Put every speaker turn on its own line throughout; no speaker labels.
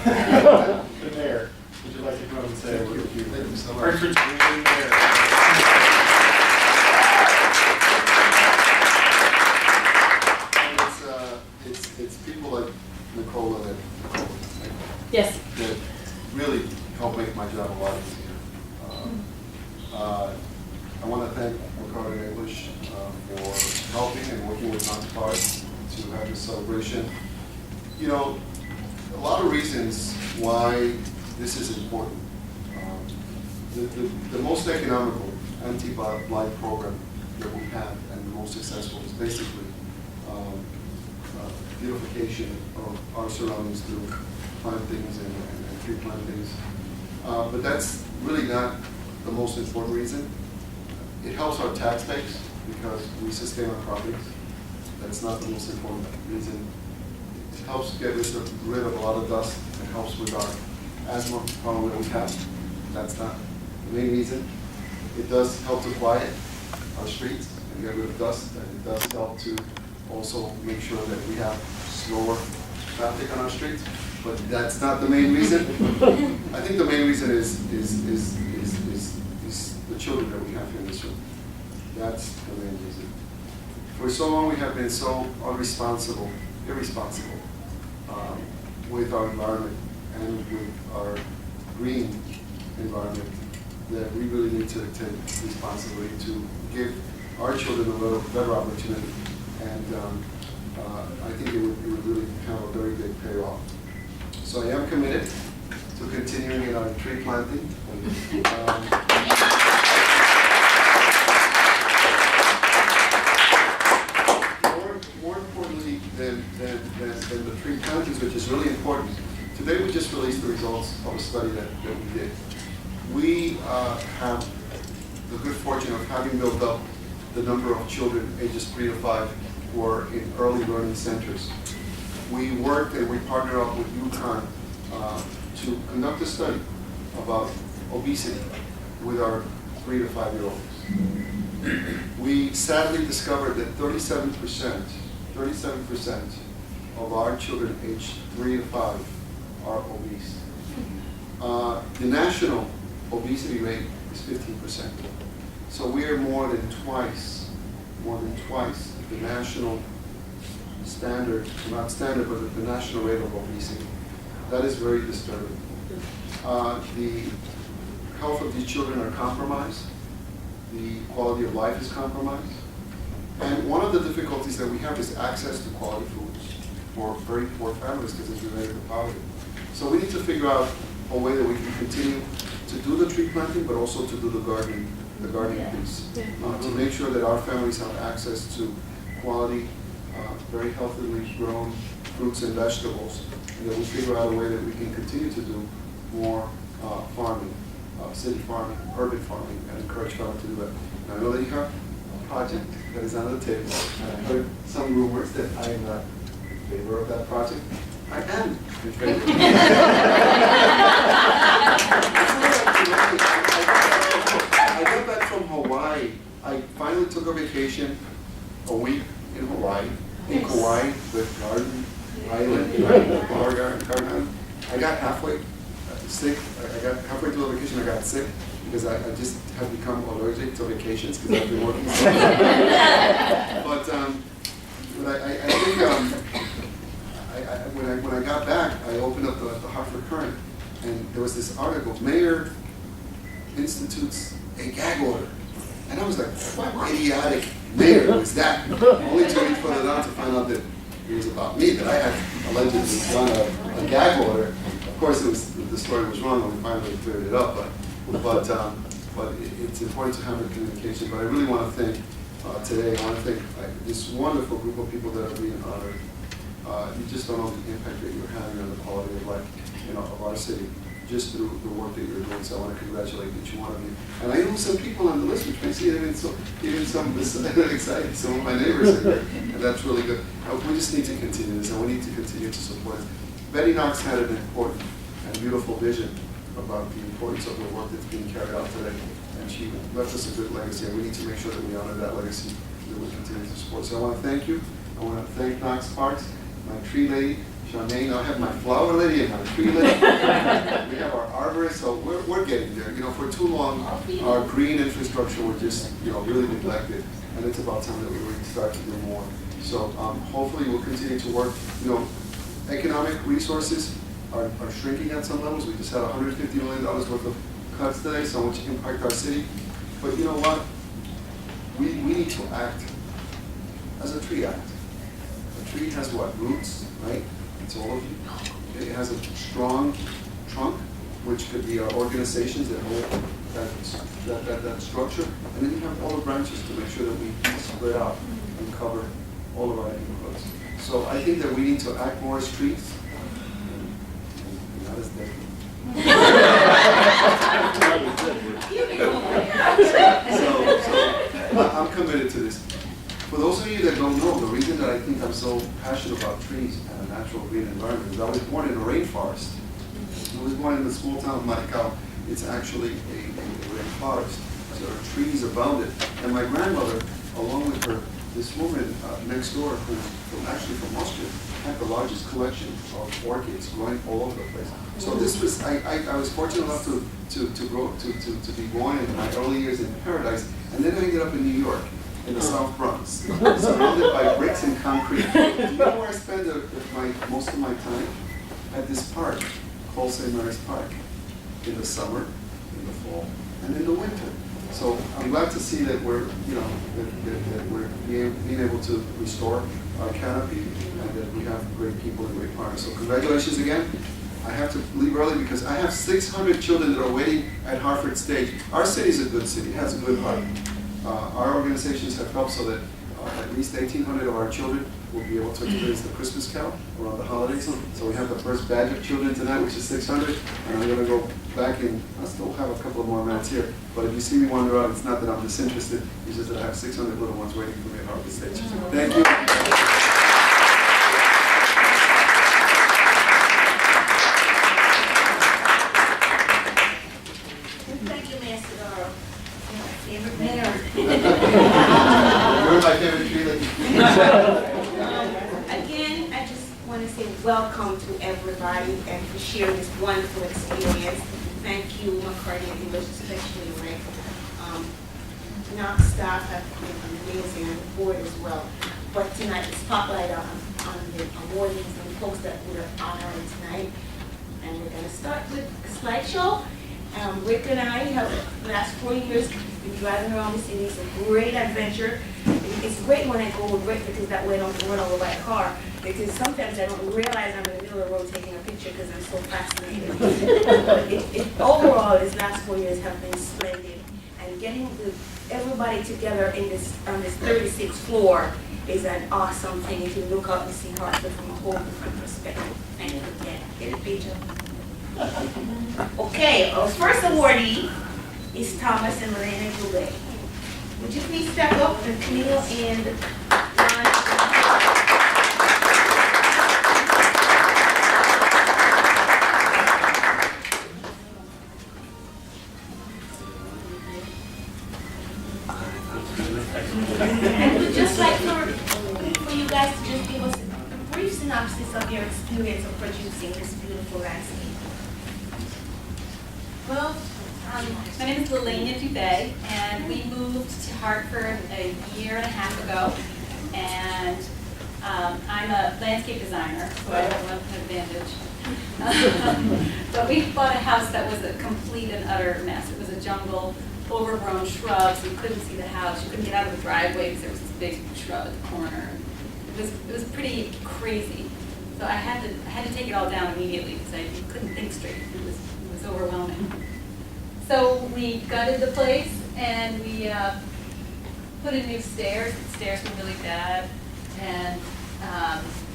The mayor, would you like to come up and say a word?
Thank you so much.
Hartford's new mayor.
It's people like Nicola that
Yes.
really help make my job a lot easier. I want to thank Ricardo English for helping and working with Hartford to have this celebration. You know, a lot of reasons why this is important. The most economical anti-blight program that we have and the most successful is basically beautification of our surroundings through plantings and tree plantings. But that's really not the most important reason. It helps our tax base because we sustain our properties. That's not the most important reason. It helps get rid of a lot of dust. It helps with our asthma problem that we have. That's not the main reason. It does help to quiet our streets and get rid of dust, and it does help to also make sure that we have slower traffic on our streets. But that's not the main reason. I think the main reason is the children that we have here in this room. That's the main reason. For so long we have been so irresponsible with our environment and with our green environment that we really need to take responsibility to give our children a better opportunity. And I think it would really have a very big payoff. So I am committed to continuing in our tree planting. More importantly than the tree plantings, which is really important, today we just released the results of a study that we did. We have the good fortune of having built up the number of children ages 3 to 5 who are in early learning centers. We worked and we partnered up with UConn to conduct a study about obesity with our 3 to 5-year-olds. We sadly discovered that 37% of our children aged 3 to 5 are obese. The national obesity rate is 15%. So we are more than twice the national standard, not standard, but the national rate of obesity. That is very disturbing. The health of these children are compromised. The quality of life is compromised. And one of the difficulties that we have is access to quality foods for very poor families because it's related to poverty. So we need to figure out a way that we can continue to do the tree planting, but also to do the gardening piece, to make sure that our families have access to quality, very healthily grown fruits and vegetables, and that we figure out a way that we can continue to do more farming, city farming, urban farming, and encourage farmers to do that. And I know that you have a project that is on the table, and I heard some rumors that I am not in favor of that project. I am in favor. I got back from Hawaii. I finally took a vacation, a week in Hawaii, in Kauai, with Garden Island, Garden. I got halfway sick. I got halfway through the vacation. I got sick because I just have become allergic to vacations because I've been working so much. But I think when I got back, I opened up the Hartford Current, and there was this article, Mayor institutes a gag order. And I was like, what idiotic mayor was that? Only 2 weeks further down to find out that it was about me, that I had allegedly done a gag order. Of course, the story was wrong when we finally cleared it up, but it's important to have the communication. But I really want to thank today, I want to thank this wonderful group of people that are being honored. You just don't know the impact that you're having on the quality of life, of our city, just through the work that you're doing. So I want to congratulate each one of you. And I know some people on the list, which makes it even some exciting. Some of my neighbors are here, and that's really good. We just need to continue this, and we need to continue to support it. Betty Knox had an important and beautiful vision about the importance of the work that's being carried out today, and she left us a good legacy, and we need to make sure that we honor that legacy, that we continue to support. So I want to thank you. I want to thank Knox Parks, my tree lady. Charmaine, I have my flower lady and my tree lady. We have our arborist, so we're getting there. You know, for too long, our green infrastructure was just, you know, really neglected, and it's about time that we really start to do more. So hopefully we'll continue to work. You know, economic resources are shrinking at some levels. We just had $150 million worth of cuts today, so which impact our city. But you know what? We need to act as a tree act. A tree has what? Roots, right? It's all of you. It has a strong trunk, which could be our organizations that hold that structure. And then you have all the branches to make sure that we spread out and cover all of our neighborhoods. So I think that we need to act more as trees. Not as dead. So I'm committed to this. For those of you that don't know, the reason that I think I'm so passionate about trees and a natural green environment is I was born in a rainforest. I was born in the small town of Maricao. It's actually a rainforest. So there are trees abound it. And my grandmother, along with her, this woman next door, who's actually from Austria, had the largest collection of orchids growing all over the place. So this was, I was fortunate enough to be born in my early years in paradise, and then I ended up in New York, in the South Bronx, surrounded by bricks and concrete. Do you know where I spend most of my time? At this park, called St. Mary's Park, in the summer, in the fall, and in the winter. So I'm glad to see that we're, you know, that we're being able to restore our canopy, and that we have great people and great partners. So congratulations again. I have to leave early because I have 600 children that are waiting at Hartford Stage. Our city is a good city, it has a good heart. Our organizations have helped so that at least 1,800 of our children will be able to experience the Christmas Carol around the holidays. So we have the first batch of children tonight, which is 600, and I'm going to go back and I still have a couple of more minutes here. But if you see me wander around, it's not that I'm disinterested, it's just that I have 600 little ones waiting for me at Harvard Stage. Thank you.
Thank you, Master Doro. You're my favorite mayor.
You're my favorite tree lady.
Again, I just want to say welcome to everybody and for sharing this wonderful experience. Thank you, McCarty and English, especially Rick. Knox staff have been amazing, and the board as well. But tonight, the spotlight on the awardees and the folks that we're honoring tonight. And we're going to start with a slideshow. Rick and I have, the last 4 years, been driving around the city. It's a great adventure. It's great when I go with Rick because that way I don't have to run over by a car. Because sometimes I don't realize I'm in the middle of the road taking a picture because I'm so fascinated. But overall, these last 4 years have been splendid. And getting everybody together in this on this 36th floor is an awesome thing. You can look up and see Hartford from a whole different perspective. Thank you again. Get a picture. Okay, our first awardee is Thomas and Lorena Goulet. Would you please step up and Camille and Ron? I would just like for you guys to just give us a brief synopsis of your experience of producing this beautiful landscape.
Well, my name is Lelania Dubé, and we moved to Hartford a year and a half ago. And I'm a landscape designer, so I don't want an advantage. But we bought a house that was a complete and utter mess. It was a jungle, overgrown shrubs. You couldn't see the house. You couldn't get out of the driveway because there was this big shrub at the corner. It was pretty crazy. So I had to take it all down immediately because I couldn't think straight. It was overwhelming. So we gutted the place and we put in new stairs. The stairs were really bad, and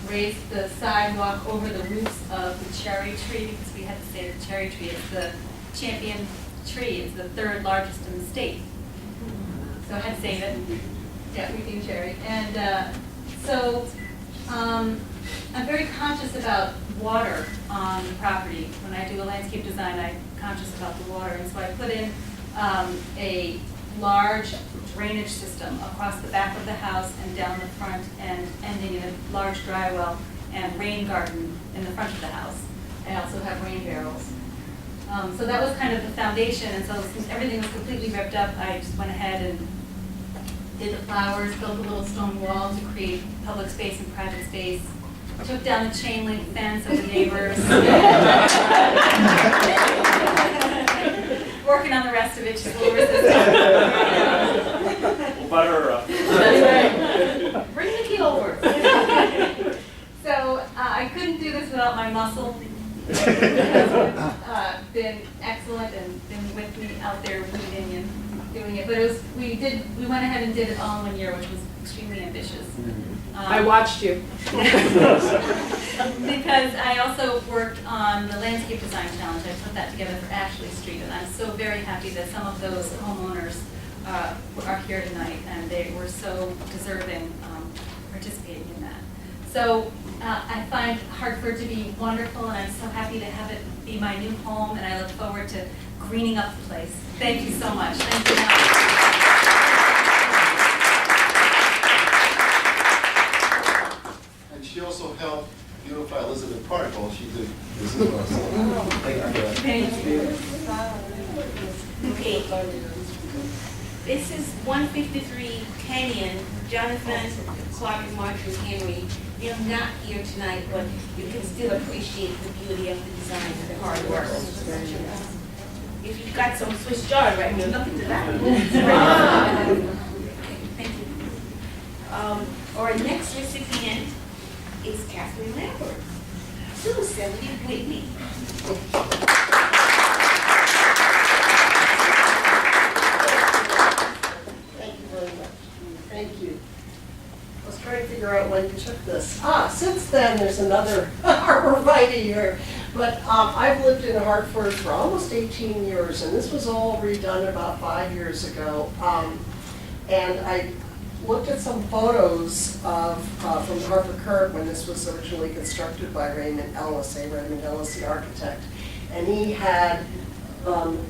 raised the sidewalk over the roots of the cherry tree because we had to say the cherry tree is the champion tree. It's the third largest in the state. So I had to save it. Yeah, we do cherry. And so I'm very conscious about water on the property. When I do a landscape design, I'm conscious about the water. And so I put in a large drainage system across the back of the house and down the front and ending in a large dry well. and rain garden in the front of the house. I also have rain barrels. So that was kind of the foundation, and so since everything was completely ripped up, I just went ahead and did the flowers, built a little stone wall to create public space and private space, took down the chain link fence of the neighbors. Working on the rest of it, she's a little resistant.
We'll butter her up.
Bring the key over. So I couldn't do this without my muscle. Been excellent and been with me out there weeding and doing it. But it was, we went ahead and did it all in 1 year, which was extremely ambitious.
I watched you.
Because I also worked on the landscape design challenge. I put that together for Ashley Street, and I'm so very happy that some of those homeowners are here tonight, and they were so deserving participating in that. So I find Hartford to be wonderful, and I'm so happy to have it be my new home, and I look forward to greening up the place. Thank you so much. Thank you.
And she also helped beautify Elizabeth Park while she did this as well. So, thank you for that.
Thank you.
Okay. This is 153 Kenyon, Jonathan, Clark, and Marjorie Henry. They're not here tonight, but you can still appreciate the beauty of the design and the hard work. If you've got some Swiss chard right here, look into that. Okay, thank you. Our next recipient is Kathleen Lambert, 270 Whitney.
Thank you very much. Thank you. I was trying to figure out when you took this. Since then, there's another arborvitae here. But I've lived in Hartford for almost 18 years, and this was all redone about 5 years ago. And I looked at some photos of from Hartford Curve when this was originally constructed by Raymond Ellis, the architect. And he had,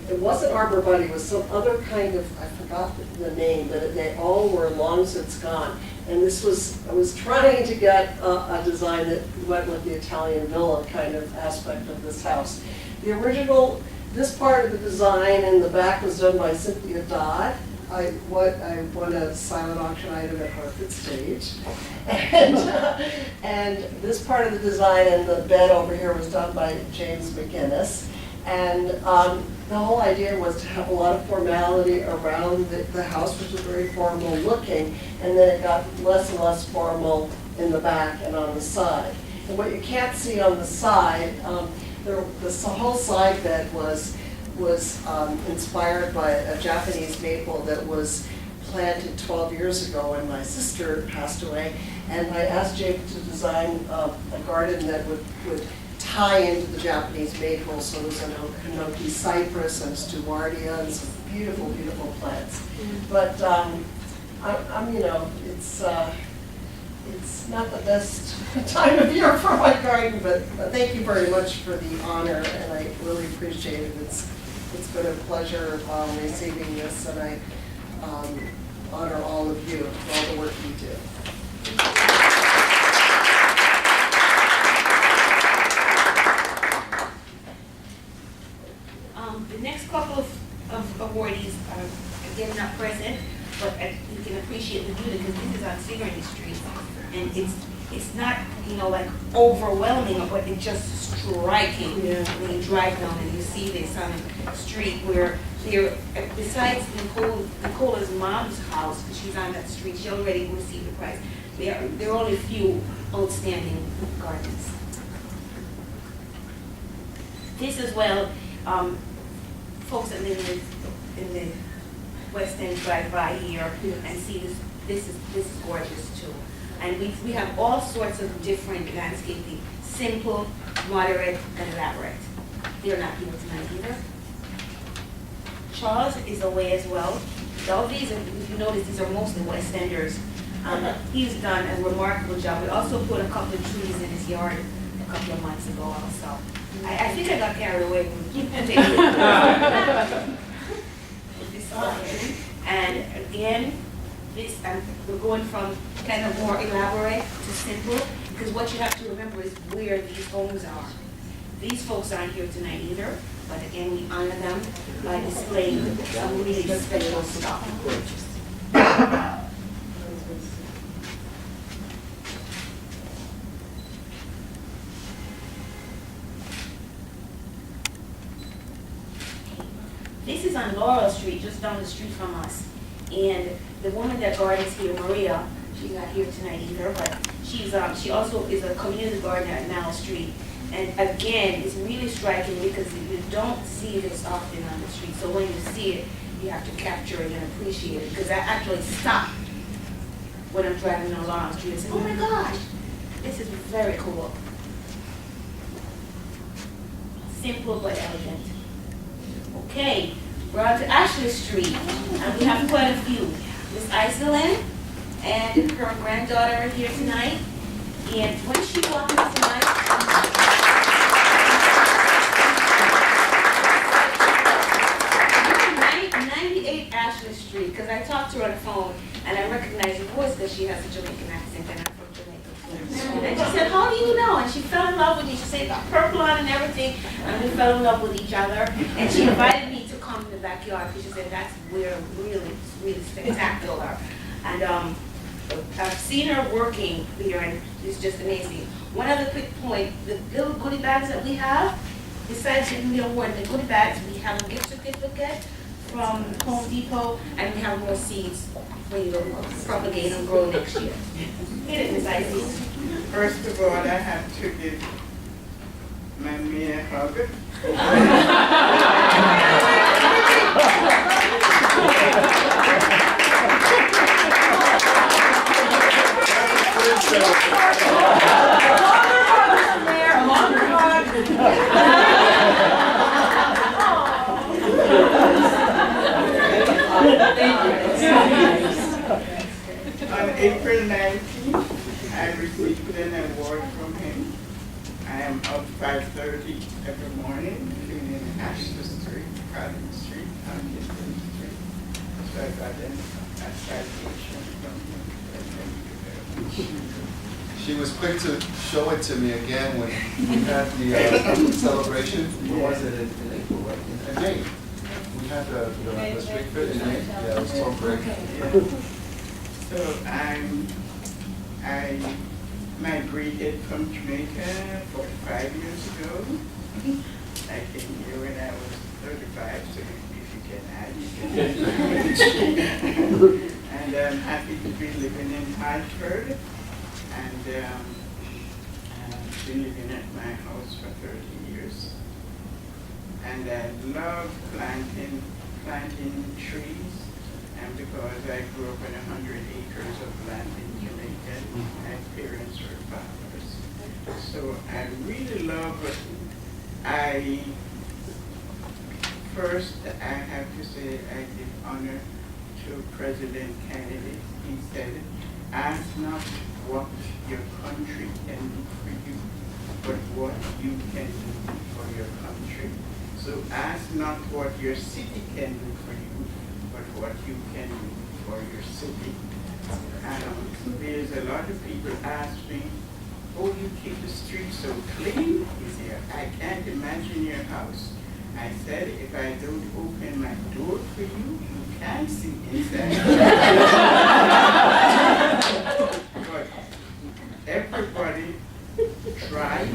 it wasn't arborvitae, it was some other kind of, I forgot the name, but they all were long since gone. And this was, I was trying to get a design that went with the Italian villa kind of aspect of this house. The original, this part of the design in the back was done by Cynthia Dodd. I won a silent auction item at Hartford Stage. And this part of the design and the bed over here was done by James McGinnis. And the whole idea was to have a lot of formality around the house, which was very formal looking, and then it got less and less formal in the back and on the side. And what you can't see on the side, the whole side bed was inspired by a Japanese maple that was planted 12 years ago when my sister passed away. And I asked Jake to design a garden that would tie into the Japanese maple. So there's a Hinoki cypress and stewardia and some beautiful, beautiful plants. But I'm you know, it's not the best time of year for my garden, but thank you very much for the honor, and I really appreciate it. It's been a pleasure receiving this, and I honor all of you for all the work you do.
The next couple of awardees are again not present, but you can appreciate the beauty because this is on Sigourney Street, and it's not, you know, like overwhelming, but it's just striking when you drive down and you see this on a street where there, besides Nicola's mom's house, because she's on that street, she already received the prize. There are only a few outstanding gardens. This as well, folks that live in the West End drive by here and see this. This is gorgeous too. And we have all sorts of different landscaping, simple, moderate, and elaborate. They're not here tonight either. Charles is away as well. All these, if you notice, these are mostly West Enders. He's done a remarkable job. We also put a couple of trees in his yard a couple of months ago also. I think I got carried away with this garden. And again, we're going from kind of more elaborate to simple. Because what you have to remember is where these homes are. These folks aren't here tonight either, but again, we honor them by displaying some really special stuff. This is on Laurel Street, just down the street from us. And the woman that gardens here, Maria, she's not here tonight either, but she also is a community gardener at Mall Street. And again, it's really striking because you don't see this often on the street. So when you see it, you have to capture it and appreciate it. Because I actually stop when I'm driving along Laurel Street and say, oh my gosh, this is very cool. Simple but elegant. Okay, we're on to Ashley Street, and we have quite a few. Miss Iselin and her granddaughter are here tonight. And when she walked in tonight, 98 Ashley Street, because I talked to her on the phone, and I recognized her voice because she has a Jamaican accent, and I'm from Jamaica. And she said, how do you know? And she fell in love with me. She said, got purple on and everything, and we fell in love with each other. And she invited me to come to the backyard, because she said, that's where really spectacular. And I've seen her working here, and it's just amazing. One other quick point, the little goodie bags that we have, besides getting the award, the goodie bags, we have a gift certificate from Home Depot, and we have more seeds for you to propagate and grow next year. Get it, Miss Icy.
First of all, I have to give my mayor a hug. On April 19th, I received an award from him. I am up 5:30 every morning, cleaning Ashley Street, Cotton Street, Huntington Street. So I got a citation from him. Thank you very much.
She was quick to show it to me again when we had the celebration. What was it, in April, right? In May. We had the street fit in May. Yeah, it was so great.
So I migrated from Jamaica 45 years ago. I came here when I was 35, so if you can add, you can add. And I'm happy to be living in Hartford. And I've been living at my house for 30 years. And I love planting trees. And because I grew up in 100 acres of land in Jamaica, my parents were farmers. So I really love it. First, I have to say I give honor to President Kennedy. He said, ask not what your country can do for you, but what you can do for your country. So ask not what your city can do for you, but what you can do for your city. There's a lot of people ask me, oh, you keep the streets so clean? He said, I can't imagine your house. I said, if I don't open my door for you, you can't see inside. But everybody tried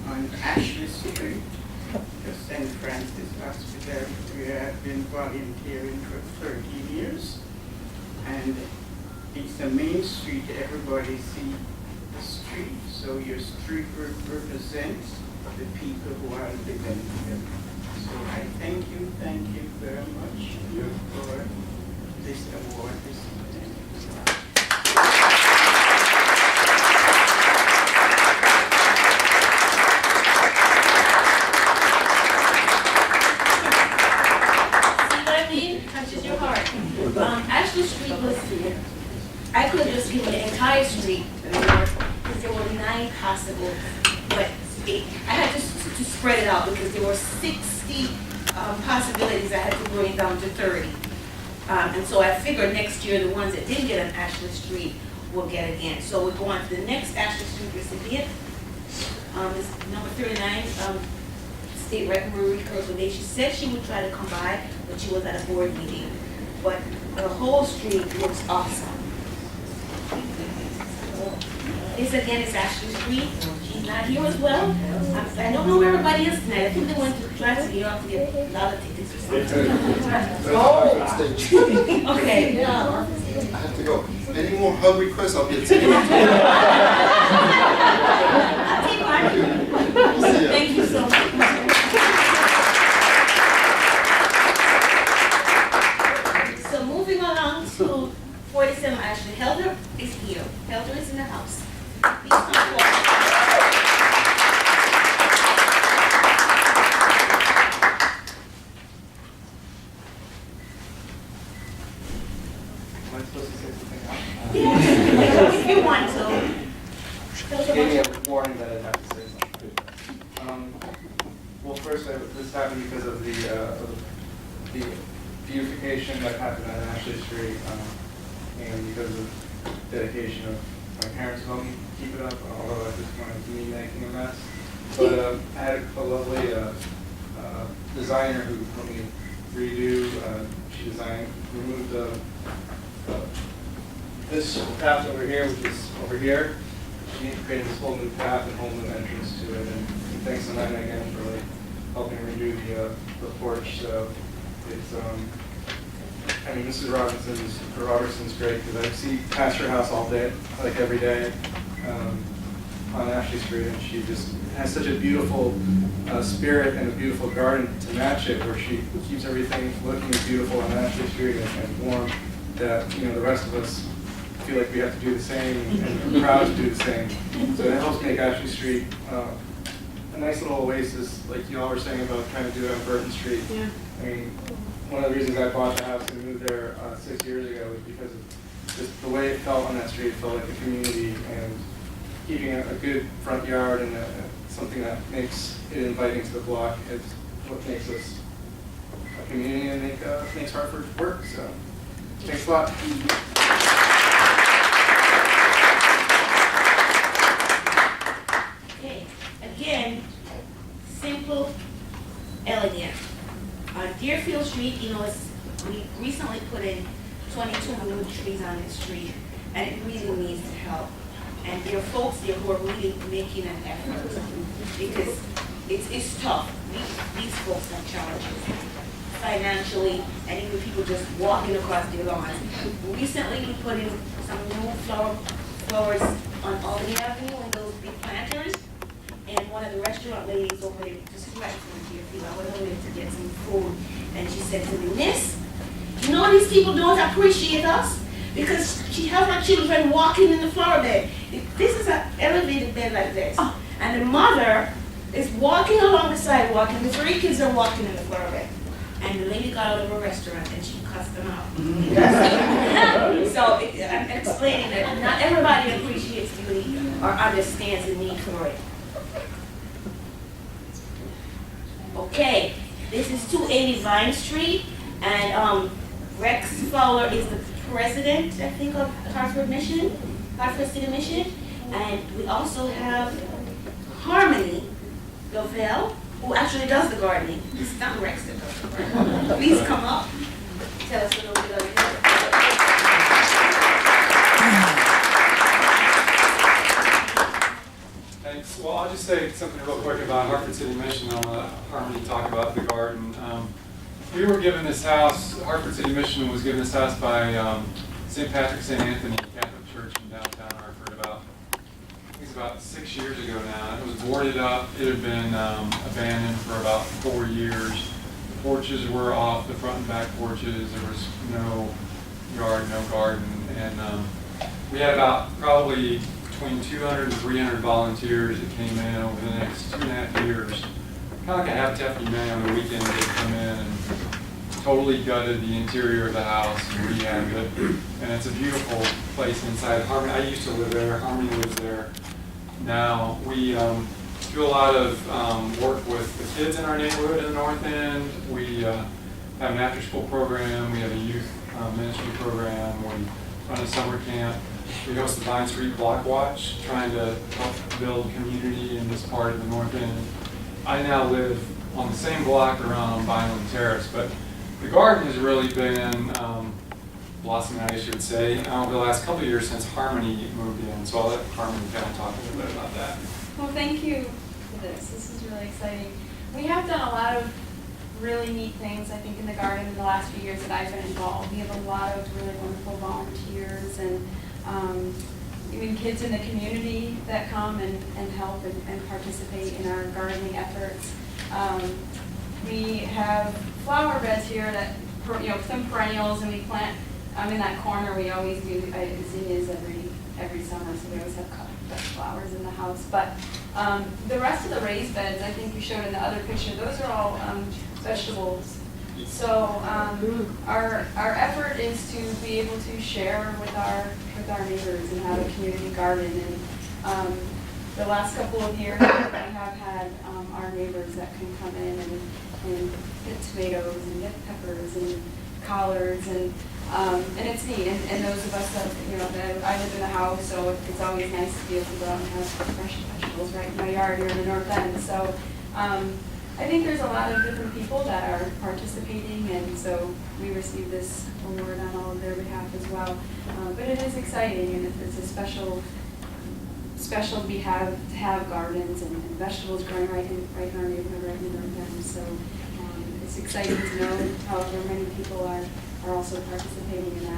on Ashley Street, the St. Francis Hospital, where I've been volunteering for 13 years. And it's the main street, everybody see the street, so your street represents the people who are living here. So I thank you very much for this award this evening.
Touches your heart.
Ashley Street was, I could have just given the entire street because there were 9 possible, but I had to spread it out because there were 60 possibilities. I had to bring it down to 30. And so I figured next year the ones that didn't get on Ashley Street will get again. So we're going to the next Ashley Street recipient. This number 39, State Rep Marie Kirkland. She said she would try to come by, but she was at a board meeting. But the whole street looks awesome. This again is Ashley Street. She's not here as well. I don't know where everybody is tonight. I think they went to try to New York to get a lot of tickets or something. Oh, okay.
Yeah.
I have to go. Any more hug requests, I'll get to you.
I'll take one.
See ya.
Thank you so much. So moving along to 47 Ashley. Helder is here. Helder is in the house. Please come forward.
Am I supposed to say something else?
Yeah, if you want to. Tell
She
us
gave me
about
a warning that I'd have to say something. Well, first, this happened because of the beautification that happened on Ashley Street, and because of dedication of my parents who helped me keep it up, although at this point it was me making a mess. But I had a lovely designer who helped me redo. She removed this path over here, which is over here. She created this whole new path and whole new entrance to it. And thanks to Nina again for like helping redo the porch. So it's I mean, Mrs. Robertson's great because I see past her house all day, like every day, on Ashley Street, and she just has such a beautiful spirit and a beautiful garden to match it, where she keeps everything looking beautiful on Ashley Street and warm. That the rest of us feel like we have to do the same and are proud to do the same. So it helps make Ashley Street a nice little oasis, like you all were saying about trying to do it on Burton Street.
Yeah.
I mean, one of the reasons I bought the house and moved there 6 years ago was because of just the way it felt on that street. It felt like a community, and keeping a good front yard and something that makes it inviting to the block is what makes us a community and makes Hartford work. So thanks a lot.
Okay, again, simple, elegant. On Deerfield Street, we recently put in 22 new trees on this street, and it really needs help. And there are folks there who are really making an effort, because it's tough. These folks have challenges financially, and even people just walking across their lawns. Recently, we put in some new flowers on Albany Avenue and those big planters. And one of the restaurant ladies over there, just right from Deerfield, I went over there to get some food, and she said to me, "Miss, these people don't appreciate us because she has her children walking in the flower bed. This is an elevated bed like this, and the mother is walking along the sidewalk, and the 3 kids are walking in the flower bed." And the lady got out of a restaurant and she cussed them out. So I'm explaining that not everybody appreciates beauty or understands the need for it. Okay, this is 280 Vine Street, and Rex Fowler is the president, I think, of Hartford City Mission, and we also have Harmony Lovell, who actually does the gardening. It's not Rex that does the gardening. Please come up, tell us a little bit about it.
Thanks. Well, I'll just say something real quick about Hartford City Mission. I'll let Harmony talk about the garden. We were given this house, Hartford City Mission was given this house by St. Patrick, St. Anthony Catholic Church in downtown Hartford about 6 years ago now. It was boarded up. It had been abandoned for about 4 years. The porches were off, the front and back porches. There was no yard, no garden. And we had about probably between 200 and 300 volunteers that came in over the next 2.5 years. Kind of like a Habitat for Humanity on the weekend. They'd come in and totally gutted the interior of the house and rehabbed it. And it's a beautiful place inside. Harmony, I used to live there. Harmony lives there. Now we do a lot of work with the kids in our neighborhood in the North End. We have an after-school program. We have a youth ministry program. We run a summer camp. We host the Vine Street Block Watch, trying to help build community in this part of the North End. I now live on the same block around on Vineland Terrace, but the garden has really been blossoming, I guess you would say, over the last couple of years since Harmony moved in. So I'll let Harmony kind of talk a little bit about that.
Well, thank you for this. This is really exciting. We have done a lot of really neat things, I think, in the garden in the last few years that I've been involved. We have a lot of really wonderful volunteers and even kids in the community that come and help and participate in our gardening efforts. We have flower beds here that, some perennials, and we plant, in that corner, we always do zinnias every summer, so we always have cut flowers in the house. But the rest of the raised beds, I think you showed in the other picture, those are all vegetables. So our effort is to be able to share with our neighbors and have a community garden. And the last couple of years, we have had our neighbors that can come in and get tomatoes and get peppers and collards and it's neat. And those of us that I live in a house, so it's always nice to be able to go out and have fresh vegetables right in my yard here in the North End. So I think there's a lot of different people that are participating, and so we received this award on all of their behalf as well. But it is exciting, and it's a special to have gardens and vegetables growing right in our neighborhood, right in the North End. So it's exciting to know however many people are also participating in that.